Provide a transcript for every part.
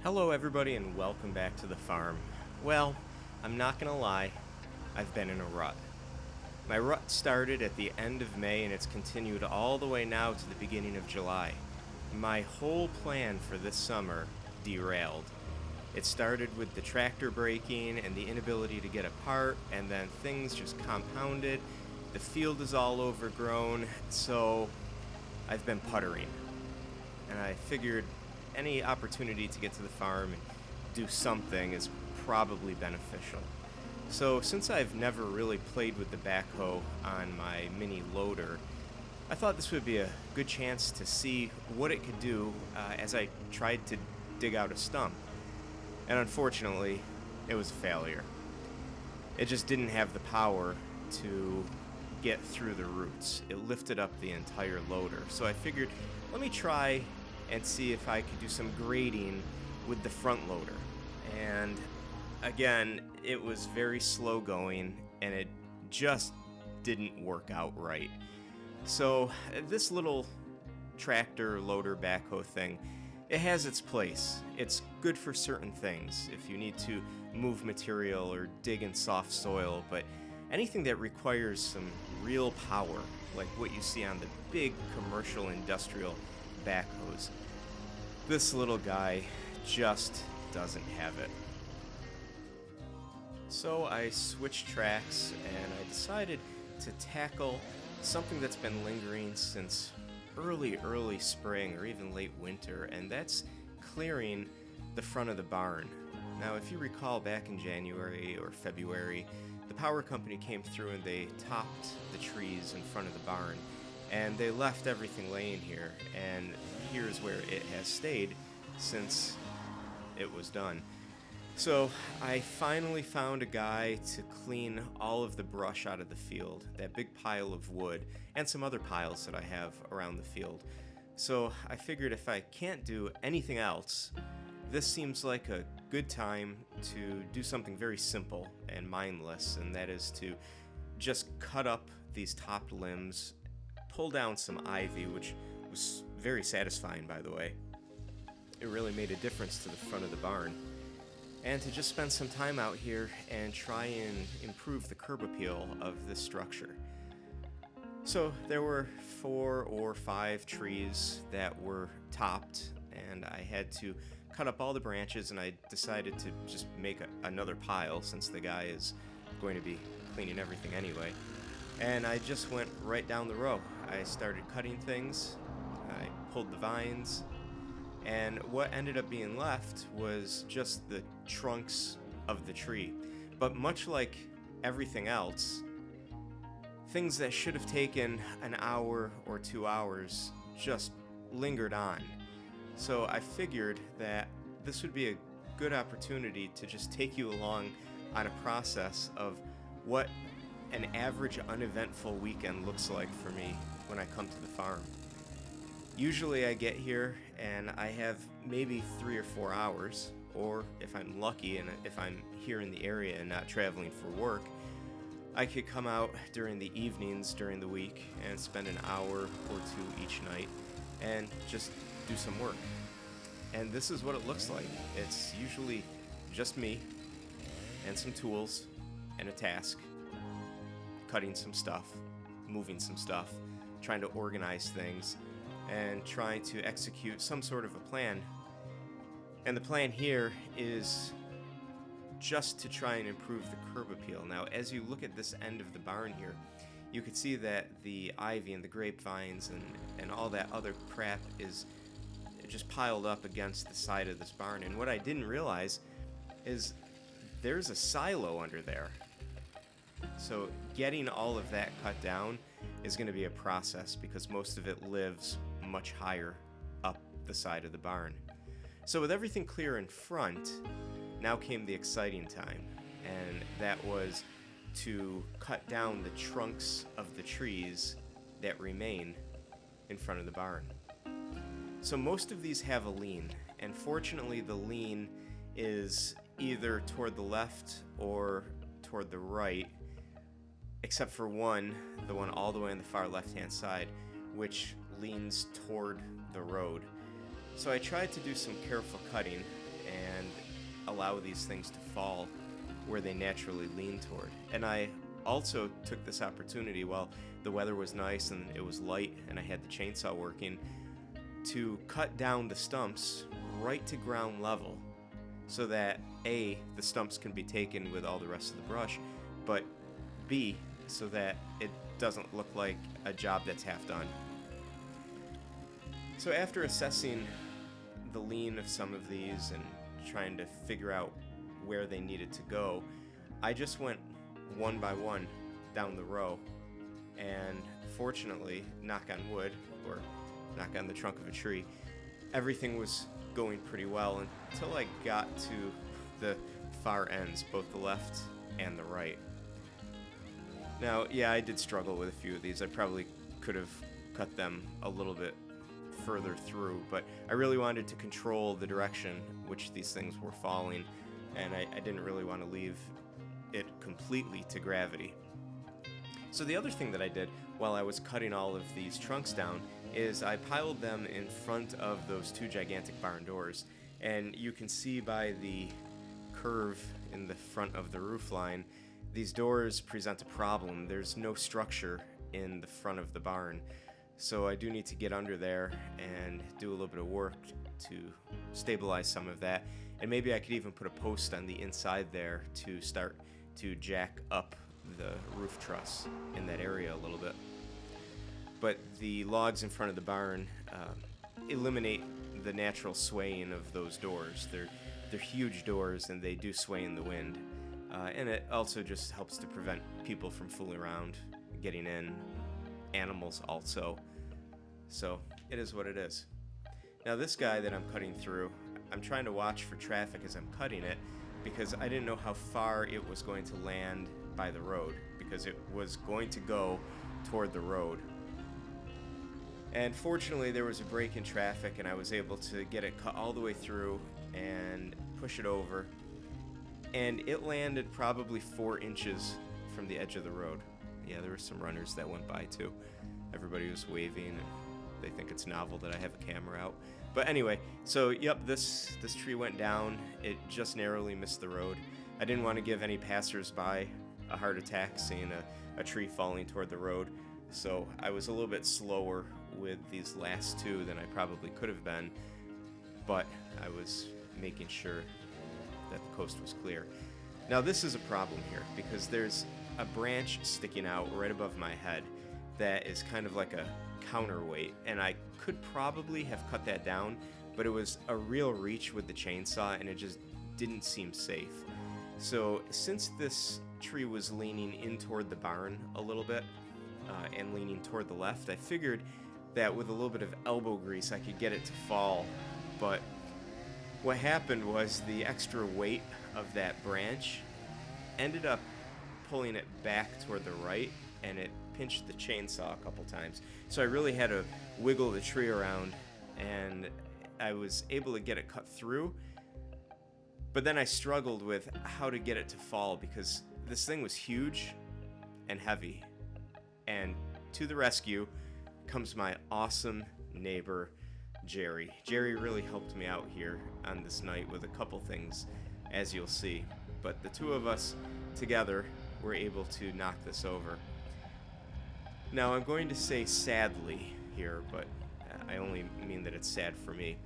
Hello, everybody, and welcome back to the farm. Well, I'm not gonna lie, I've been in a rut. My rut started at the end of May and it's continued all the way now to the beginning of July. My whole plan for this summer derailed. It started with the tractor breaking and the inability to get apart, and then things just compounded. The field is all overgrown, so I've been puttering. And I figured any opportunity to get to the farm and do something is probably beneficial. So, since I've never really played with the backhoe on my mini loader, I thought this would be a good chance to see what it could do as I tried to dig out a stump. And unfortunately, it was a failure. It just didn't have the power to get through the roots. It lifted up the entire loader. So I figured, let me try and see if I could do some grading with the front loader. And again, it was very slow going and it just didn't work out right. So this little tractor loader backhoe thing, it has its place. It's good for certain things if you need to move material or dig in soft soil, but anything that requires some real power, like what you see on the big commercial industrial backhoes, this little guy just doesn't have it. So I switched tracks and I decided to tackle something that's been lingering since early spring or even late winter, and that's clearing the front of the barn. Now, if you recall, back in January or February, the power company came through and they topped the trees in front of the barn, and they left everything laying here, and here's where it has stayed since it was done. So I finally found a guy to clean all of the brush out of the field, that big pile of wood, and some other piles that I have around the field. So I figured if I can't do anything else, this seems like a good time to do something very simple and mindless, and that is to just cut up these topped limbs, pull down some ivy, which was very satisfying, by the way. It really made a difference to the front of the barn. And to just spend some time out here and try and improve the curb appeal of this structure. So there were 4 or 5 trees that were topped, and I had to cut up all the branches, and I decided to just make another pile since the guy is going to be cleaning everything anyway. And I just went right down the row. I started cutting things, I pulled the vines, and what ended up being left was just the trunks of the tree. But much like everything else, things that should have taken an hour or 2 hours just lingered on. So I figured that this would be a good opportunity to just take you along on a process of what an average uneventful weekend looks like for me when I come to the farm. Usually I get here and I have maybe 3 or 4 hours, or if I'm lucky and if I'm here in the area and not traveling for work, I could come out during the evenings during the week and spend an hour or 2 each night and just do some work. And this is what it looks like. It's usually just me and some tools and a task, cutting some stuff, moving some stuff, trying to organize things, and trying to execute some sort of a plan. And the plan here is just to try and improve the curb appeal. Now, as you look at this end of the barn here, you can see that the ivy and the grapevines and all that other crap is just piled up against the side of this barn. And what I didn't realize is there's a silo under there. So getting all of that cut down is going to be a process because most of it lives much higher up the side of the barn. So with everything clear in front, now came the exciting time, and that was to cut down the trunks of the trees that remain in front of the barn. So most of these have a lean, and fortunately the lean is either toward the left or toward the right, except for one, the one all the way on the far left-hand side, which leans toward the road. So I tried to do some careful cutting, and allow these things to fall where they naturally lean toward. And I also took this opportunity while the weather was nice and it was light and I had the chainsaw working to cut down the stumps right to ground level so that A, the stumps can be taken with all the rest of the brush, but B, so that it doesn't look like a job that's half done. So after assessing the lean of some of these and trying to figure out where they needed to go, I just went one by one down the row, and fortunately, knock on wood, or knock on the trunk of a tree, everything was going pretty well until I got to the far ends, both the left and the right. Now, yeah, I did struggle with a few of these. I probably could have cut them a little bit further through, but I really wanted to control the direction which these things were falling, and I didn't really want to leave it completely to gravity. So the other thing that I did while I was cutting all of these trunks down is I piled them in front of those two gigantic barn doors, and you can see by the curve in the front of the roof line, these doors present a problem. There's no structure in the front of the barn, so I do need to get under there and do a little bit of work to stabilize some of that, and maybe I could even put a post on the inside there to start to jack up the roof truss in that area a little bit. But the logs in front of the barn eliminate the natural swaying of those doors. They're huge doors and they do sway in the wind. And it also just helps to prevent people from fooling around, getting in, animals also. So it is what it is. Now this guy that I'm cutting through, I'm trying to watch for traffic as I'm cutting it because I didn't know how far it was going to land by the road, because it was going to go toward the road. And fortunately there was a break in traffic and I was able to get it cut all the way through and push it over, and it landed probably 4 inches from the edge of the road. Yeah, there were some runners that went by too. Everybody was waving and they think it's novel that I have a camera out. But anyway, so yep, this tree went down. It just narrowly missed the road. I didn't want to give any passersby a heart attack seeing a tree falling toward the road, so I was a little bit slower with these last two than I probably could have been, but I was making sure that the coast was clear. Now this is a problem here because there's a branch sticking out right above my head that is kind of like a counterweight, and I could probably have cut that down, but it was a real reach with the chainsaw and it just didn't seem safe. So since this tree was leaning in toward the barn a little bit and leaning toward the left, I figured that with a little bit of elbow grease I could get it to fall. But what happened was the extra weight of that branch ended up pulling it back toward the right, and it pinched the chainsaw a couple times. So I really had to wiggle the tree around, and I was able to get it cut through, but then I struggled with how to get it to fall because this thing was huge and heavy. And to the rescue comes my awesome neighbor, Jerry. Jerry really helped me out here on this night with a couple things, as you'll see. But the two of us together were able to knock this over. Now, I'm going to say sadly here, but I only mean that it's sad for me.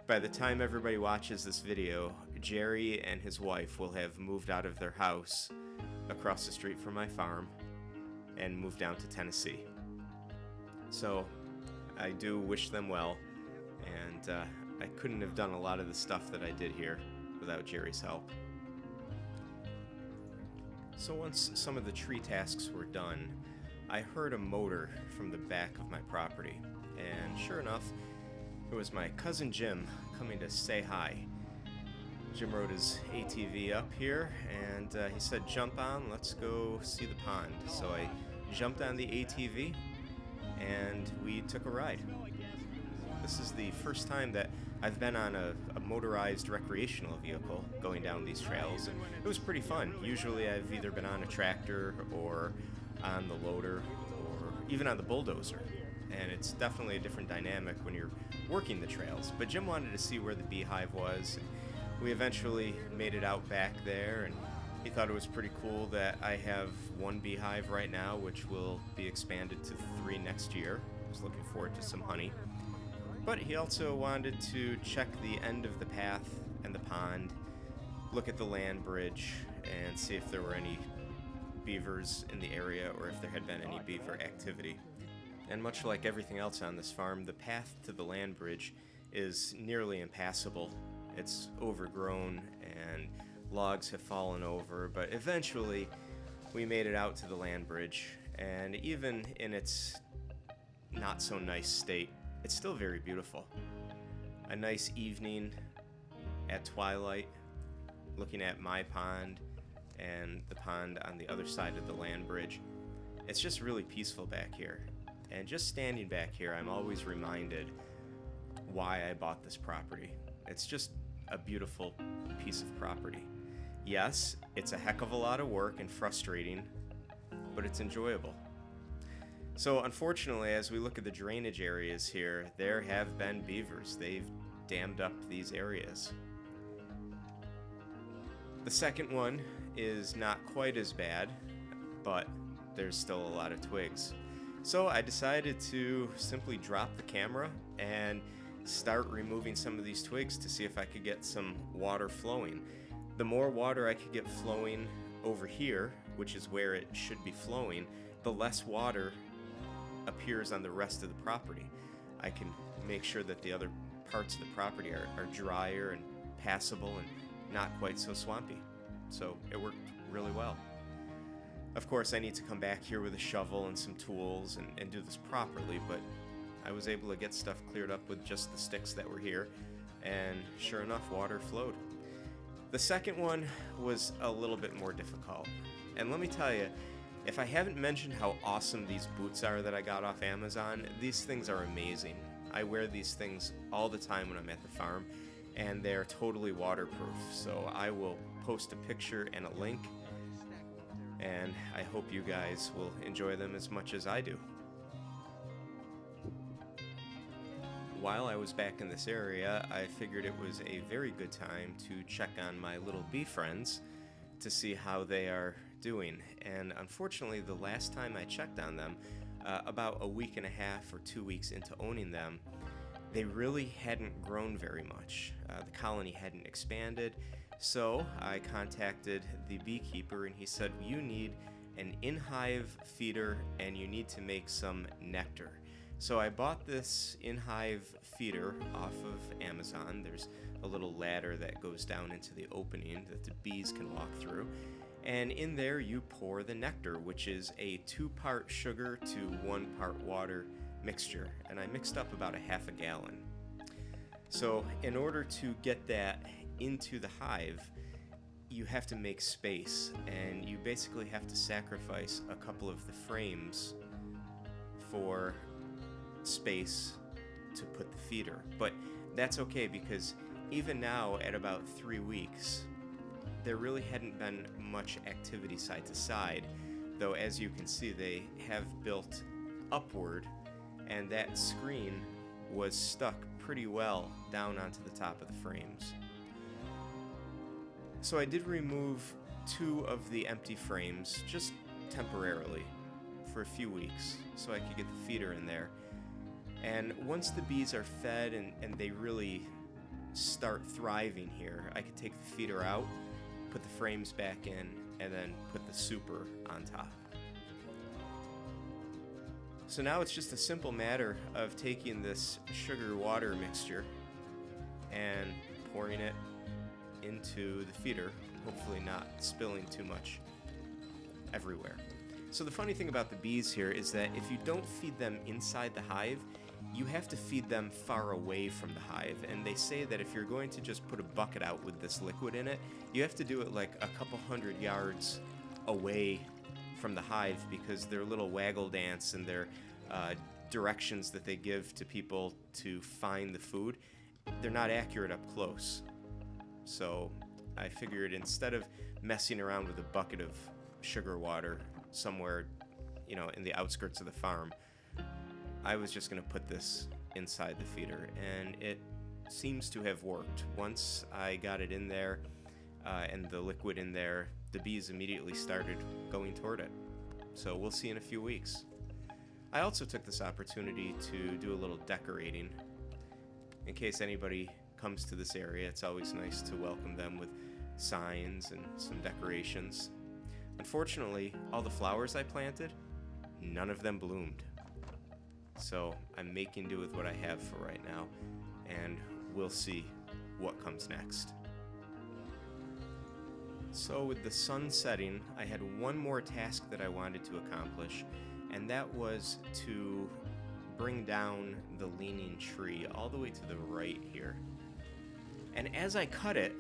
By the time everybody watches this video, Jerry and his wife will have moved out of their house across the street from my farm and moved down to Tennessee. So I do wish them well, and I couldn't have done a lot of the stuff that I did here without Jerry's help. So once some of the tree tasks were done, I heard a motor from the back of my property, and sure enough, it was my cousin Jim coming to say hi. Jim rode his ATV up here, and he said, "Jump on, let's go see the pond." So I jumped on the ATV, and we took a ride. This is the first time that I've been on a motorized recreational vehicle going down these trails, and it was pretty fun. Usually I've either been on a tractor or on the loader or even on the bulldozer, and it's definitely a different dynamic when you're working the trails. But Jim wanted to see where the beehive was, and We eventually made it out back there, and he thought it was pretty cool that I have one beehive right now, which will be expanded to 3 next year. I was looking forward to some honey. But he also wanted to check the end of the path and the pond, look at the land bridge, and see if there were any beavers in the area or if there had been any beaver activity. And much like everything else on this farm, the path to the land bridge is nearly impassable. It's overgrown and logs have fallen over, but eventually we made it out to the land bridge, and even in its not so nice state, it's still very beautiful. A nice evening at twilight, looking at my pond and the pond on the other side of the land bridge. It's just really peaceful back here. And just standing back here, I'm always reminded why I bought this property. It's just a beautiful piece of property. Yes, it's a heck of a lot of work and frustrating, but it's enjoyable. So unfortunately, as we look at the drainage areas here, there have been beavers. They've dammed up these areas. The second one is not quite as bad, but there's still a lot of twigs. So I decided to simply drop the camera and start removing some of these twigs to see if I could get some water flowing. The more water I could get flowing over here, which is where it should be flowing, the less water appears on the rest of the property. I can make sure that the other parts of the property are drier and passable and not quite so swampy. So it worked really well. Of course, I need to come back here with a shovel and some tools and do this properly, but I was able to get stuff cleared up with just the sticks that were here, and sure enough, water flowed. The second one was a little bit more difficult. And let me tell you, if I haven't mentioned how awesome these boots are that I got off Amazon, these things are amazing. I wear these things all the time when I'm at the farm, and they're totally waterproof. So I will post a picture and a link, and I hope you guys will enjoy them as much as I do. While I was back in this area, I figured it was a very good time to check on my little bee friends to see how they are doing. And unfortunately, the last time I checked on them, about a week and a half or 2 weeks into owning them, they really hadn't grown very much. The colony hadn't expanded, so I contacted the beekeeper and he said, you need an in-hive feeder and you need to make some nectar. So I bought this in-hive feeder off of Amazon. There's a little ladder that goes down into the opening that the bees can walk through. And in there you pour the nectar, which is a 2-part sugar to 1 part water mixture. And I mixed up about a half a gallon. So in order to get that into the hive, you have to make space, and you basically have to sacrifice a couple of the frames for space to put the feeder. But that's okay, because even now at about 3 weeks, there really hadn't been much activity side to side, though as you can see they have built upward, and that screen was stuck pretty well down onto the top of the frames. So I did remove 2 of the empty frames just temporarily for a few weeks so I could get the feeder in there. And once the bees are fed and they really start thriving here, I could take the feeder out, put the frames back in, and then put the super on top. So now it's just a simple matter of taking this sugar water mixture and pouring it into the feeder, hopefully not spilling too much everywhere. So the funny thing about the bees here is that if you don't feed them inside the hive, you have to feed them far away from the hive. And they say that if you're going to just put a bucket out with this liquid in it, you have to do it like a couple hundred yards away from the hive, because their little waggle dance and their directions that they give to people to find the food, they're not accurate up close. So I figured instead of messing around with a bucket of sugar water somewhere, in the outskirts of the farm, I was just going to put this inside the feeder, and it seems to have worked. Once I got it in there and the liquid in there, the bees immediately started going toward it. So we'll see in a few weeks. I also took this opportunity to do a little decorating. In case anybody comes to this area, it's always nice to welcome them with signs and some decorations. Unfortunately, all the flowers I planted, none of them bloomed. So I'm making do with what I have for right now, and we'll see what comes next. So with the sun setting, I had one more task that I wanted to accomplish, and that was to bring down the leaning tree all the way to the right here. And as I cut it,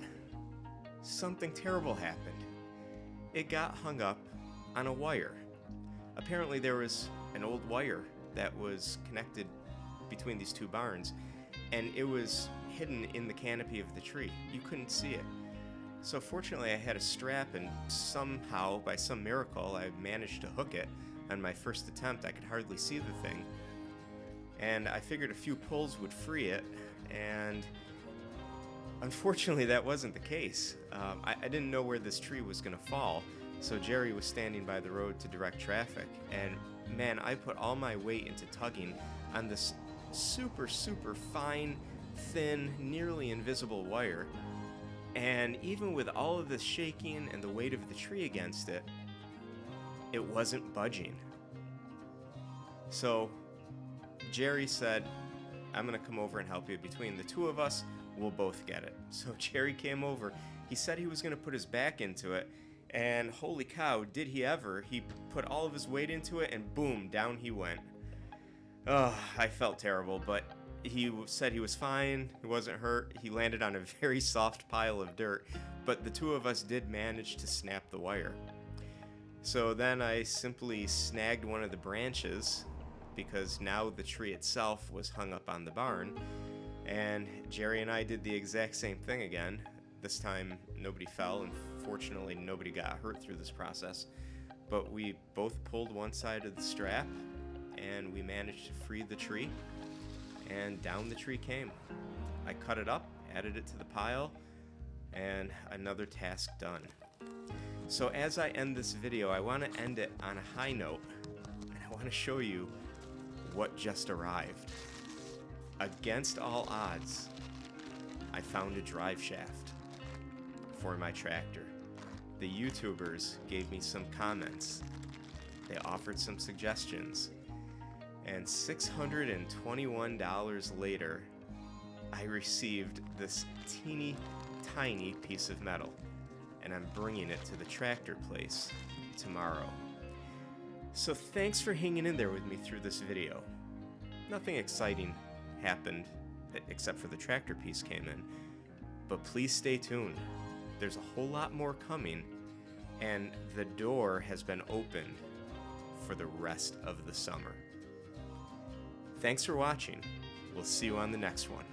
something terrible happened. It got hung up on a wire. Apparently there was an old wire that was connected between these two barns, and it was hidden in the canopy of the tree. You couldn't see it. So fortunately I had a strap, and somehow, by some miracle, I managed to hook it. On my first attempt, I could hardly see the thing. And I figured a few pulls would free it, and unfortunately that wasn't the case. I didn't know where this tree was going to fall, so Jerry was standing by the road to direct traffic, and man, I put all my weight into tugging on this super fine, thin, nearly invisible wire, and even with all of this shaking and the weight of the tree against it, it wasn't budging. So Jerry said, I'm gonna come over and help you. Between the two of us, we'll both get it. So Jerry came over. He said he was gonna put his back into it, and holy cow, did he ever. He put all of his weight into it, and boom, down he went. Oh, I felt terrible, but he said he was fine, he wasn't hurt. He landed on a very soft pile of dirt, but the two of us did manage to snap the wire. So then I simply snagged one of the branches, because now the tree itself was hung up on the barn, and Jerry and I did the exact same thing again. This time nobody fell, and fortunately nobody got hurt through this process, but we both pulled one side of the strap and we managed to free the tree, and down the tree came. I cut it up, added it to the pile, and another task done. So as I end this video, I want to end it on a high note, and I want to show you what just arrived. Against all odds, I found a drive shaft for my tractor. The YouTubers gave me some comments. They offered some suggestions. And $621 later, I received this teeny tiny piece of metal, and I'm bringing it to the tractor place tomorrow. So thanks for hanging in there with me through this video. Nothing exciting happened except for the tractor piece came in, but please stay tuned. There's a whole lot more coming, and the door has been opened for the rest of the summer. Thanks for watching. We'll see you on the next one.